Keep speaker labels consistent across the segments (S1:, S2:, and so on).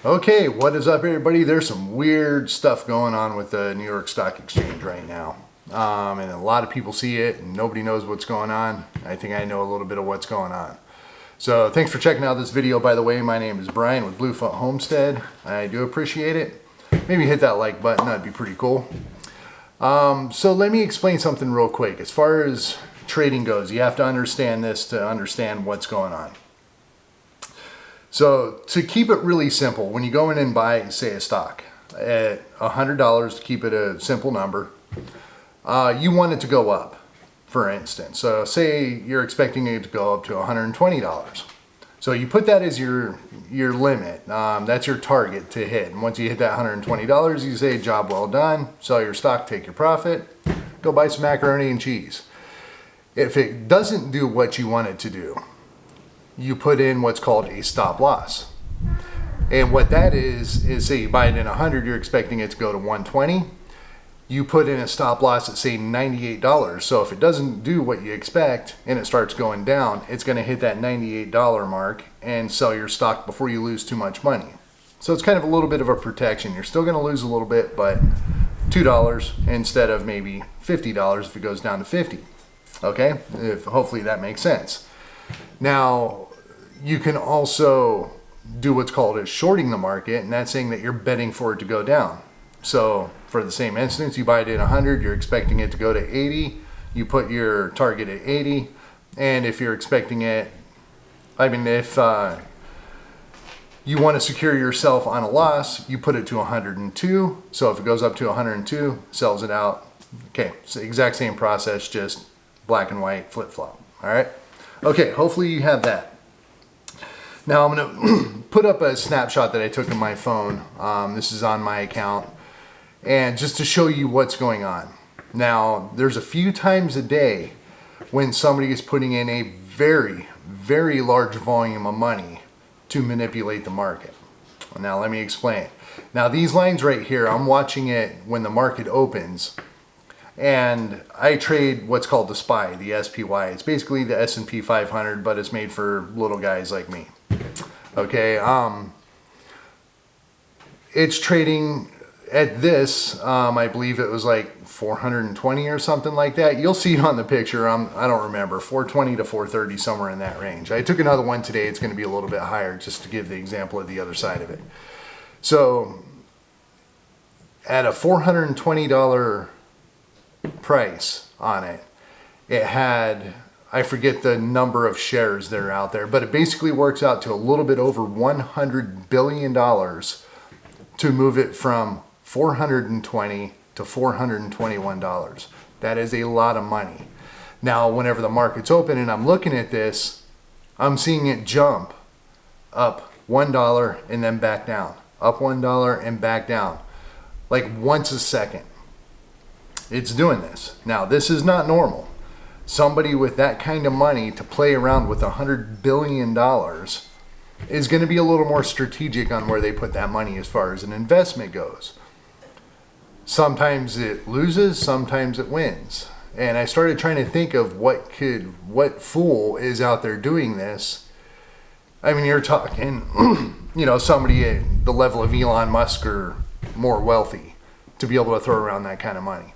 S1: Okay, what is up everybody? There's some weird stuff going on with the New York Stock Exchange right now. And a lot of people see it and nobody knows what's going on. I think I know a little bit of what's going on. So thanks for checking out this video. By the way, my name is Brian with Bluefoot Homestead. I do appreciate it. Maybe hit that like button, that'd be pretty cool. So let me explain something real quick. As far as trading goes, you have to understand this to understand what's going on. So to keep it really simple, when you go in and buy, say, a stock at $100, to keep it a simple number, you want it to go up, for instance. So say you're expecting it to go up to $120. So you put that as your limit. That's your target to hit. And once you hit that $120, you say, job well done, sell your stock, take your profit, go buy some macaroni and cheese. If it doesn't do what you want it to do, you put in what's called a stop loss. And what that is say you buy it in 100, you're expecting it to go to 120. You put in a stop loss at say $98. So if it doesn't do what you expect and it starts going down, it's going to hit that $98 mark and sell your stock before you lose too much money. So it's kind of a little bit of a protection. You're still going to lose a little bit, but $2 instead of maybe $50 if it goes down to 50. Okay, hopefully that makes sense. Now, you can also do what's called as shorting the market, and that's saying that you're betting for it to go down. So for the same instance, you buy it at 100, you're expecting it to go to 80, you put your target at 80, and if you're expecting it, if you want to secure yourself on a loss, you put it to 102. So if it goes up to 102, sells it out. Okay, it's the exact same process, just black and white flip-flop. All right. Okay, hopefully you have that. Now I'm going to put up a snapshot that I took on my phone. This is on my account. And just to show you what's going on. Now, there's a few times a day when somebody is putting in a very, very large volume of money to manipulate the market. Now, let me explain. Now, these lines right here, I'm watching it when the market opens. And I trade what's called the SPY, the SPY. It's basically the S&P 500, but it's made for little guys like me. Okay, it's trading at this, I believe it was like 420 or something like that. You'll see it on the picture. I don't remember, 420 to 430, somewhere in that range. I took another one today. It's going to be a little bit higher just to give the example of the other side of it. So at a $420 price on it, it had, I forget the number of shares that are out there, but it basically works out to a little bit over $100 billion to move it from 420 to $421. That is a lot of money. Now, whenever the market's open and I'm looking at this, I'm seeing it jump up $1 and then back down, up $1 and back down, like once a second. It's doing this. Now, this is not normal. Somebody with that kind of money to play around with $100 billion is going to be a little more strategic on where they put that money as far as an investment goes. Sometimes it loses, sometimes it wins. And I started trying to think of what fool is out there doing this. I mean, you're talking, somebody at the level of Elon Musk or more wealthy to be able to throw around that kind of money.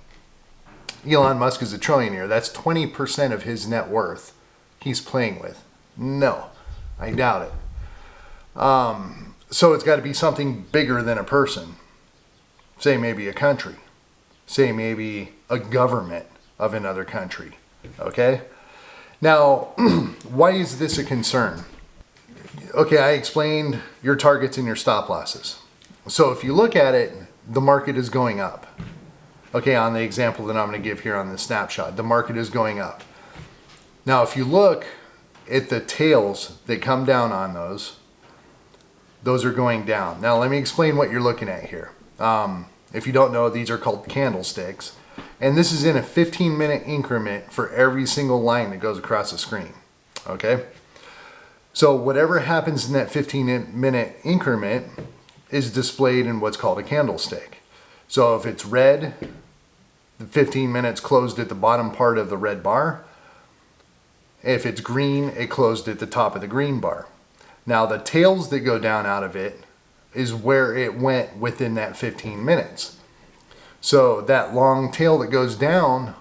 S1: Elon Musk is a trillionaire. That's 20% of his net worth he's playing with. No, I doubt it. So it's got to be something bigger than a person. Say maybe a country. Say maybe a government of another country. Okay? Now, why is this a concern? Okay, I explained your targets and your stop losses. So if you look at it, the market is going up. Okay, on the example that I'm going to give here on the snapshot, the market is going up. Now, if you look at the tails that come down on those are going down. Now, let me explain what you're looking at here. If you don't know, these are called candlesticks. And this is in a 15-minute increment for every single line that goes across the screen. Okay? So whatever happens in that 15-minute increment is displayed in what's called a candlestick. So if it's red, the 15 minutes closed at the bottom part of the red bar. If it's green, it closed at the top of the green bar. Now the tails that go down out of it is where it went within that 15 minutes. So that long tail that goes down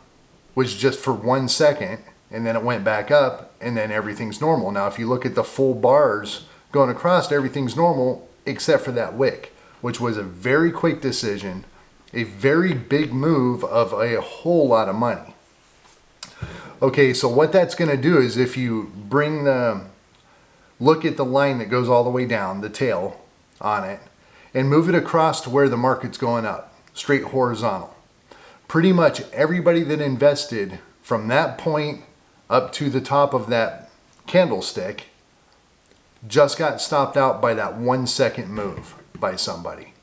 S1: was just for 1 second, and then it went back up, and then everything's normal. Now, if you look at the full bars going across, everything's normal except for that wick, which was a very quick decision, a very big move of a whole lot of money. Okay, so what that's going to do is if you look at the line that goes all the way down, the tail on it, and move it across to where the market's going up, straight horizontal. Pretty much everybody that invested from that point up to the top of that candlestick just got stopped out by that 1 second move by somebody.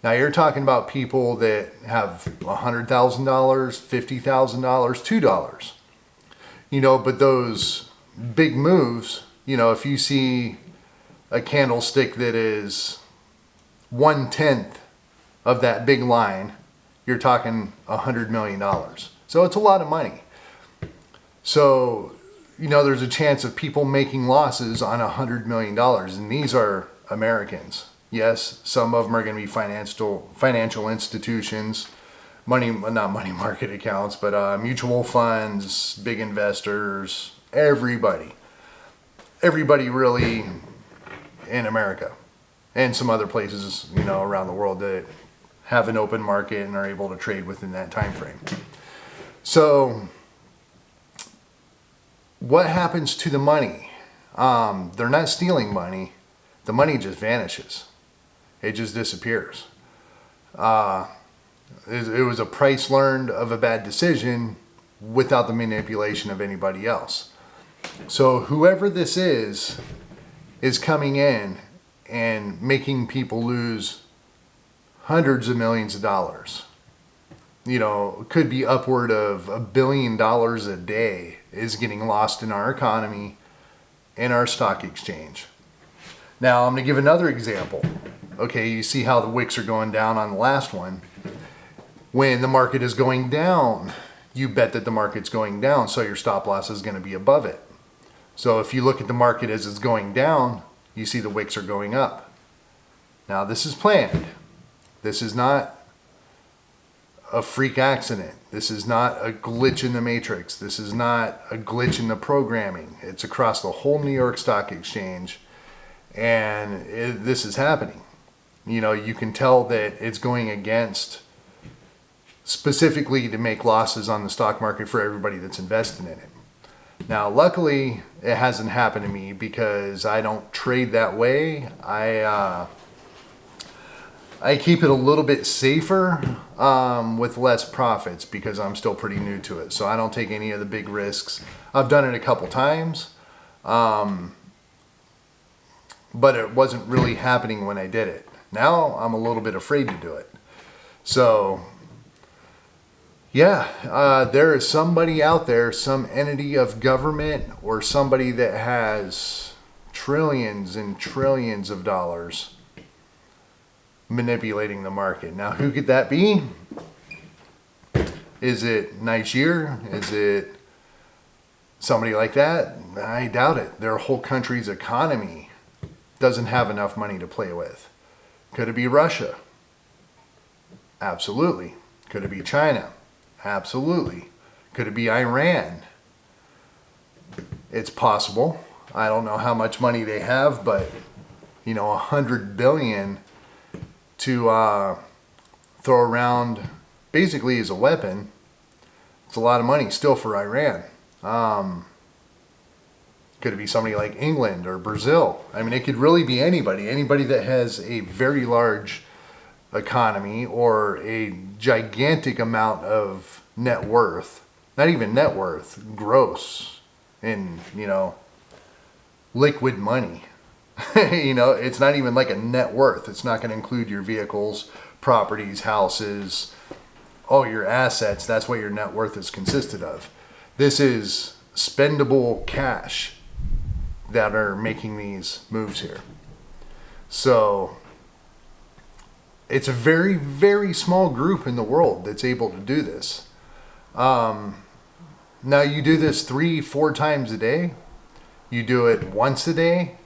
S1: Now you're talking about people that have $100,000, $50,000, $2. But those big moves, if you see a candlestick that is 1/10 of that big line, you're talking $100 million. So it's a lot of money. So, there's a chance of people making losses on $100 million, and these are Americans. Yes, some of them are going to be financial institutions, not money market accounts, but mutual funds, big investors, everybody really in America and some other places, around the world that have an open market and are able to trade within that time frame. So what happens to the money? They're not stealing money. The money just vanishes. It just disappears. It was a price learned of a bad decision without the manipulation of anybody else. So whoever this is coming in and making people lose hundreds of millions of dollars. It could be upward of $1 billion a day is getting lost in our economy, in our stock exchange. Now, I'm going to give another example. Okay, you see how the wicks are going down on the last one. When the market is going down, you bet that the market's going down, so your stop loss is going to be above it. So if you look at the market as it's going down, you see the wicks are going up. Now, this is planned. This is not a freak accident. This is not a glitch in the matrix. This is not a glitch in the programming. It's across the whole New York Stock Exchange, and this is happening. You can tell that it's going against specifically to make losses on the stock market for everybody that's invested in it. Now, luckily, it hasn't happened to me because I don't trade that way. I keep it a little bit safer with less profits because I'm still pretty new to it. So I don't take any of the big risks. I've done it a couple times, but it wasn't really happening when I did it. Now I'm a little bit afraid to do it. So yeah, there is somebody out there, some entity of government or somebody that has trillions and trillions of dollars manipulating the market. Now, who could that be? Is it Nigeria? Is it somebody like that? I doubt it. Their whole country's economy doesn't have enough money to play with. Could it be Russia? Absolutely. Could it be China? Absolutely. Could it be Iran? It's possible. I don't know how much money they have, but $100 billion to throw around basically as a weapon, it's a lot of money still for Iran. Could it be somebody like England or Brazil? I mean, it could really be anybody that has a very large economy or a gigantic amount of net worth, not even net worth, gross in, liquid money. It's not even like a net worth. It's not going to include your vehicles, properties, houses, all your assets. That's what your net worth is consisted of. This is spendable cash that are making these moves here. So it's a very, very small group in the world that's able to do this. Now you do this 3-4 times a day. You do it once a day,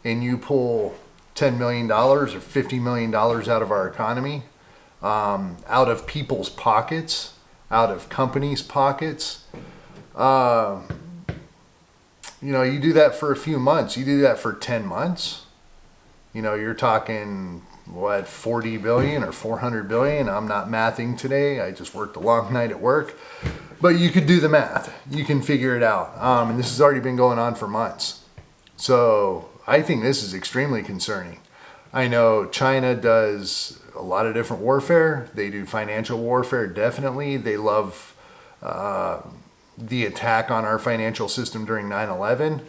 S1: and you pull $10 million or $50 million out of our economy, out of people's pockets, out of companies' pockets. You know, you do that for a few months. You do that for 10 months. You know, you're talking, what, 40 billion or 400 billion? I'm not mathing today. I just worked a long night at work. But you could do the math. You can figure it out. And this has already been going on for months. So I think this is extremely concerning. I know China does a lot of different warfare. They do financial warfare, definitely. They love the attack on our financial system during 9/11.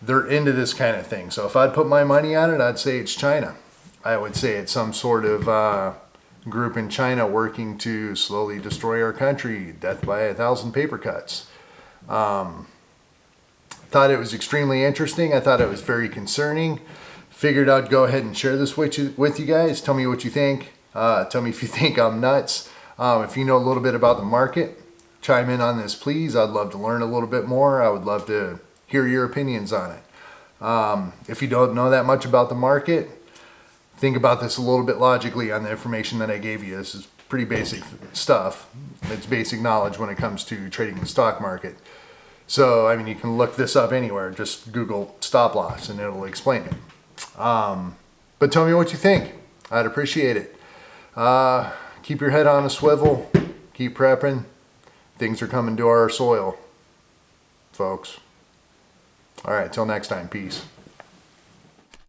S1: They're into this kind of thing. So if I'd put my money on it, I'd say it's China. I would say it's some sort of group in China working to slowly destroy our country, death by 1,000 paper cuts. Thought it was extremely interesting. I thought it was very concerning. Figured I'd go ahead and share this with you guys. Tell me what you think. Tell me if you think I'm nuts. If you know a little bit about the market, chime in on this, please. I'd love to learn a little bit more. I would love to hear your opinions on it. If you don't know that much about the market, think about this a little bit logically on the information that I gave you. This is pretty basic stuff. It's basic knowledge when it comes to trading the stock market. So, I mean, you can look this up anywhere. Just Google stop loss and it'll explain it. But tell me what you think. I'd appreciate it. Keep your head on a swivel. Keep prepping. Things are coming to our soil, folks. All right, till next time. Peace.